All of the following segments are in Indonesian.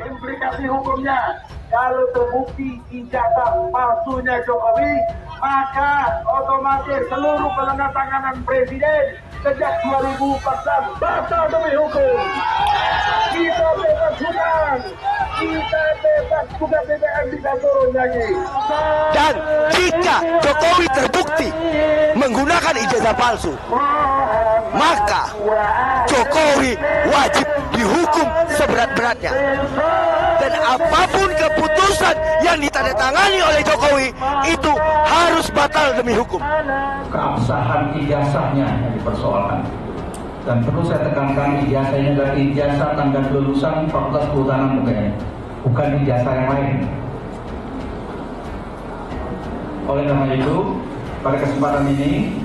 Implikasi hukumnya, kalau terbukti ijazah palsunya Jokowi, maka otomatis seluruh penandatanganan presiden sejak 2014 batal demi hukum. Kita bebas hutang, kita bebas juga BBM bisa turun lagi. Dan jika Jokowi terbukti menggunakan ijazah palsu, maka Jokowi wajib dihukum seberat-beratnya. Dan apapun keputusan yang ditandatangani oleh Jokowi itu harus batal demi hukum. Keabsahan ijazahnya yang dipersoalkan. Dan perlu saya tekankan, ijazahnya adalah ijazah tanda kelulusan Fakultas Kehutanan UGM, bukan ijazah yang lain. Oleh karena itu, pada kesempatan ini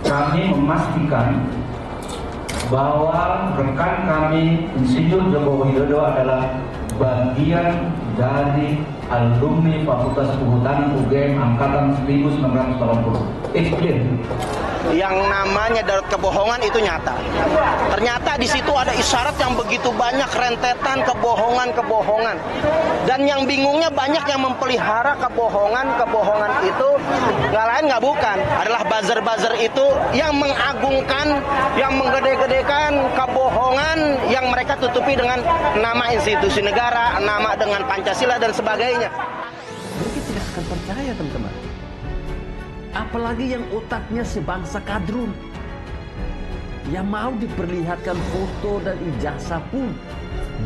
kami memastikan bahwa rekan kami Insinyur Joko Widodo adalah bagian dari alumni Fakultas Kehutanan UGM angkatan 1980. It's clear. Yang namanya Darurat kebohongan itu nyata. Ternyata di situ ada isyarat yang begitu banyak, rentetan kebohongan. Dan yang bingungnya banyak yang memelihara kebohongan itu nggak lain nggak bukan adalah buzzer itu yang mengagungkan, yang menggede-gedekan kebohongan yang mereka tutupi dengan nama institusi negara, nama dengan Pancasila dan sebagainya. Mungkin tidak akan percaya, teman-teman. Apalagi yang otaknya sebangsa kadrun, yang mau diperlihatkan foto dan ijazah pun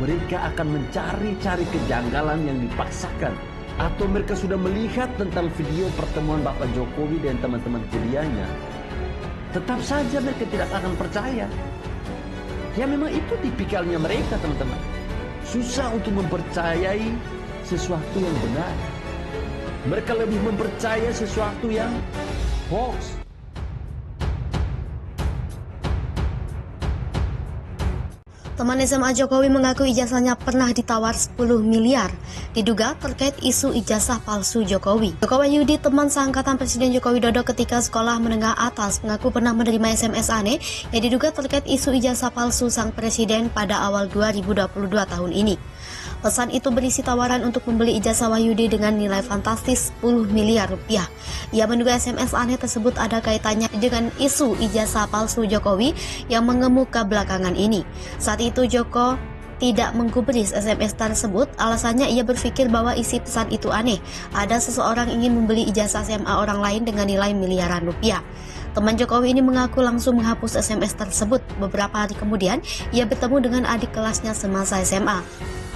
mereka akan mencari-cari kejanggalan yang dipaksakan. Atau mereka sudah melihat tentang video pertemuan Bapak Jokowi dan teman-teman kuliahnya, tetap saja mereka tidak akan percaya. Ya memang itu tipikalnya mereka, teman-teman. Susah untuk mempercayai sesuatu yang benar. Mereka lebih mempercayai sesuatu yang hoax. Teman SMA Jokowi mengaku ijazahnya pernah ditawar 10 miliar, diduga terkait isu ijazah palsu Jokowi. Joko Wahyudi, teman seangkatan Presiden Joko Widodo ketika sekolah menengah atas, mengaku pernah menerima SMS aneh yang diduga terkait isu ijazah palsu sang presiden pada awal 2022 tahun ini. Pesan itu berisi tawaran untuk membeli ijazah Wahyudi dengan nilai fantastis 10 miliar rupiah. Ia menduga SMS aneh tersebut ada kaitannya dengan isu ijazah palsu Jokowi yang mengemuka belakangan ini. Saat itu Joko tidak menggubris SMS tersebut, alasannya ia berpikir bahwa isi pesan itu aneh. Ada seseorang ingin membeli ijazah SMA orang lain dengan nilai miliaran rupiah. Teman Jokowi ini mengaku langsung menghapus SMS tersebut. Beberapa hari kemudian, ia bertemu dengan adik kelasnya semasa SMA.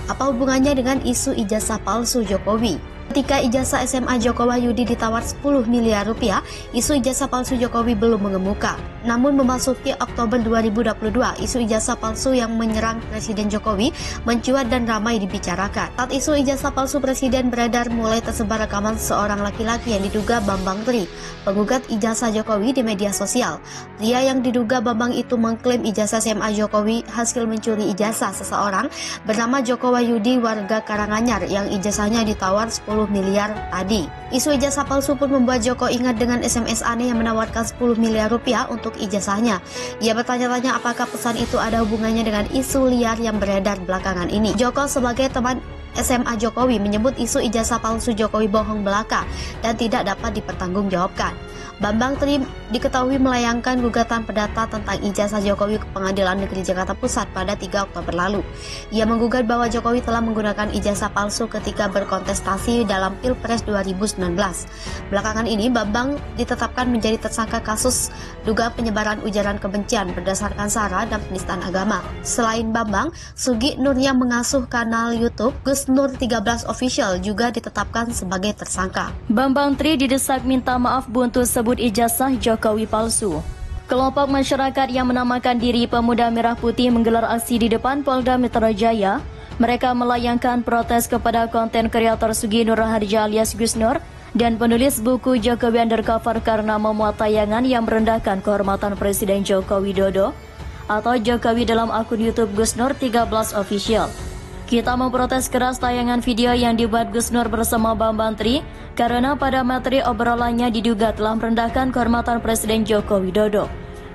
Apa hubungannya dengan isu ijazah palsu Jokowi? Ketika ijazah SMA Joko Wahyudi ditawar 10 miliar rupiah, isu ijazah palsu Jokowi belum mengemuka. Namun memasuki Oktober 2022, isu ijazah palsu yang menyerang Presiden Jokowi mencuat dan ramai dibicarakan. Saat isu ijazah palsu Presiden beredar, mulai tersebar rekaman seorang laki-laki yang diduga Bambang Tri, penggugat ijazah Jokowi di media sosial. Pria yang diduga Bambang itu mengklaim ijazah SMA Jokowi hasil mencuri ijazah seseorang bernama Joko Wahyudi warga Karanganyar yang ijazahnya ditawar 10 miliar tadi. Isu ijazah palsu pun membuat Joko ingat dengan SMS aneh yang menawarkan 10 miliar rupiah untuk ijazahnya. Ia bertanya-tanya apakah pesan itu ada hubungannya dengan isu liar yang beredar belakangan ini. Joko sebagai teman SMA Jokowi menyebut isu ijazah palsu Jokowi bohong belaka dan tidak dapat dipertanggungjawabkan. Bambang Tri diketahui melayangkan gugatan perdata tentang ijazah Jokowi ke Pengadilan Negeri Jakarta Pusat pada 3 Oktober lalu. Ia menggugat bahwa Jokowi telah menggunakan ijazah palsu ketika berkontestasi dalam Pilpres 2019. Belakangan ini, Bambang ditetapkan menjadi tersangka kasus dugaan penyebaran ujaran kebencian berdasarkan SARA dan penistaan agama. Selain Bambang, Sugi Nur yang mengasuh kanal YouTube Gus Nur 13 Official juga ditetapkan sebagai tersangka. Bambang Tri didesak minta maaf buntu sebut ijazah Jokowi palsu. Kelompok masyarakat yang menamakan diri Pemuda Merah Putih menggelar aksi di depan Polda Metro Jaya. Mereka melayangkan protes kepada konten kreator Sugi Nur Harja alias Gus Nur dan penulis buku Jokowi Undercover karena memuat tayangan yang merendahkan kehormatan Presiden Joko Widodo atau Jokowi dalam akun YouTube Gus Nur 13 Official. Kita memprotes keras tayangan video yang dibuat Gus Nur bersama Bambang Tri karena pada materi obrolannya diduga telah merendahkan kehormatan Presiden Joko Widodo,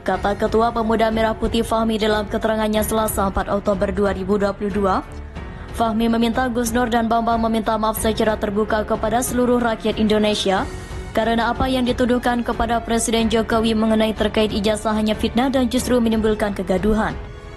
kata Ketua Pemuda Merah Putih Fahmi dalam keterangannya Selasa 4 Oktober 2022. Fahmi meminta Gus Nur dan Bambang meminta maaf secara terbuka kepada seluruh rakyat Indonesia karena apa yang dituduhkan kepada Presiden Jokowi mengenai terkait ijazah hanya fitnah dan justru menimbulkan kegaduhan.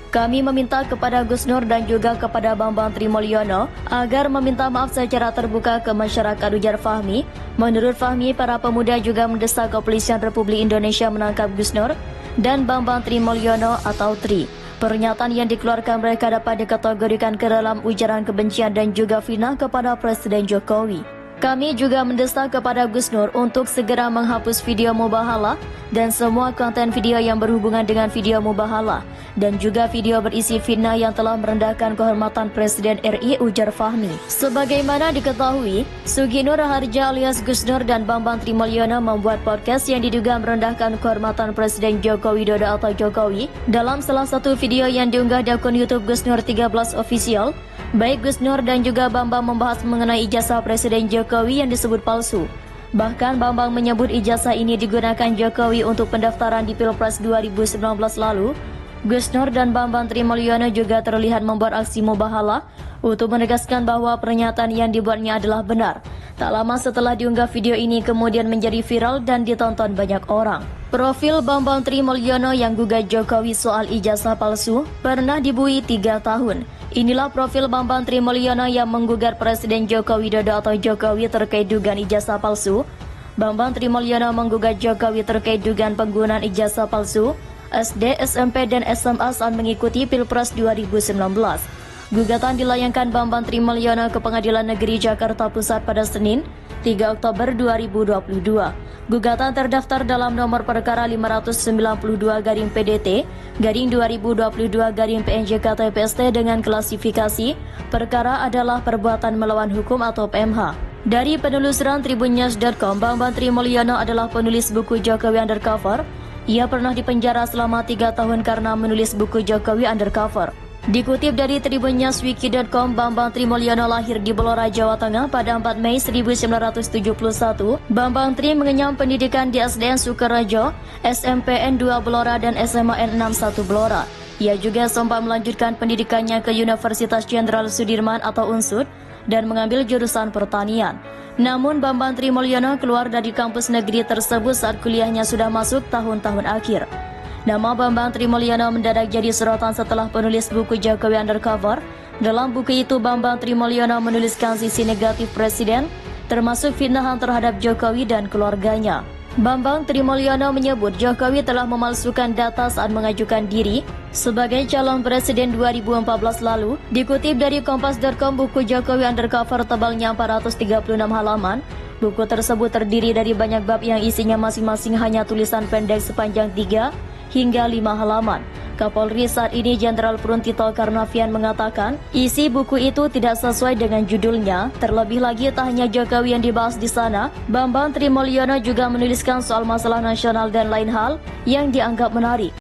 Kami meminta kepada Gus Nur dan juga kepada Bambang Trimulyono agar meminta maaf secara terbuka ke masyarakat, ujar Fahmi. Menurut Fahmi, para pemuda juga mendesak Kepolisian Republik Indonesia menangkap Gus Nur dan Bambang Trimulyono atau Tri. Pernyataan yang dikeluarkan mereka dapat dikategorikan ke dalam ujaran kebencian dan juga fitnah kepada Presiden Jokowi. Kami juga mendesak kepada Gus Nur untuk segera menghapus video mubahalah dan semua konten video yang berhubungan dengan video mubahalah dan juga video berisi fitnah yang telah merendahkan kehormatan Presiden RI, ujar Fahmi. Sebagaimana diketahui, Sugi Nur Raharja alias Gus Nur dan Bambang Trimulyono membuat podcast yang diduga merendahkan kehormatan Presiden Joko Widodo atau Jokowi. Dalam salah satu video yang diunggah di akun YouTube Gus Nur 13 Official, baik Gus Nur dan juga Bambang membahas mengenai ijazah Presiden Jokowi yang disebut palsu. Bahkan Bambang menyebut ijazah ini digunakan Jokowi untuk pendaftaran di Pilpres 2019 lalu. Gus Nur dan Bambang Trimulyono juga terlihat membuat aksi mubahalah untuk menegaskan bahwa pernyataan yang dibuatnya adalah benar. Tak lama setelah diunggah video ini kemudian menjadi viral dan ditonton banyak orang. Profil Bambang Trimulyono yang gugat Jokowi soal ijazah palsu pernah dibui 3 tahun. Inilah profil Bambang Trimulyono yang menggugat Presiden Joko Widodo atau Jokowi terkait dugaan ijazah palsu. Bambang Trimulyono menggugat Jokowi terkait dugaan penggunaan ijazah palsu SD, SMP, dan SMA saat mengikuti Pilpres 2019. Gugatan dilayangkan Bambang Trimulyono ke Pengadilan Negeri Jakarta Pusat pada Senin, 3 Oktober 2022. Gugatan terdaftar dalam nomor perkara 592-PDT-2022-PNJK-TPST dengan klasifikasi perkara adalah perbuatan melawan hukum atau PMH. Dari penelusuran tribunnews.com, Bambang Trimulyono adalah penulis buku Jokowi Undercover. Ia pernah dipenjara selama 3 tahun karena menulis buku Jokowi Undercover. Dikutip dari tribunnews.wiki.com, Bambang Trimulyono lahir di Blora, Jawa Tengah pada 4 Mei 1971. Bambang Tri mengenyam pendidikan di SDN Sukorejo, SMPN 2 Blora, dan SMAN 61 Blora. Ia juga sempat melanjutkan pendidikannya ke Universitas Jenderal Sudirman atau UNSUD dan mengambil jurusan pertanian. Namun Bambang Trimulyono keluar dari kampus negeri tersebut saat kuliahnya sudah masuk tahun-tahun akhir. Nama Bambang Trimulyono mendadak jadi sorotan setelah penulis buku Jokowi Undercover. Dalam buku itu Bambang Trimulyono menuliskan sisi negatif Presiden, termasuk fitnahan terhadap Jokowi dan keluarganya. Bambang Trimulyono menyebut Jokowi telah memalsukan data saat mengajukan diri sebagai calon presiden 2014 lalu. Dikutip dari Kompas.com, buku Jokowi Undercover tebalnya 436 halaman. Buku tersebut terdiri dari banyak bab yang isinya masing-masing hanya tulisan pendek sepanjang 3 hingga 5 halaman. Kapolri saat ini Jenderal Purun Tito Karnavian mengatakan isi buku itu tidak sesuai dengan judulnya. Terlebih lagi tak hanya Jokowi yang dibahas di sana, Bambang Trimulyono juga menuliskan soal masalah nasional dan lain hal yang dianggap menarik.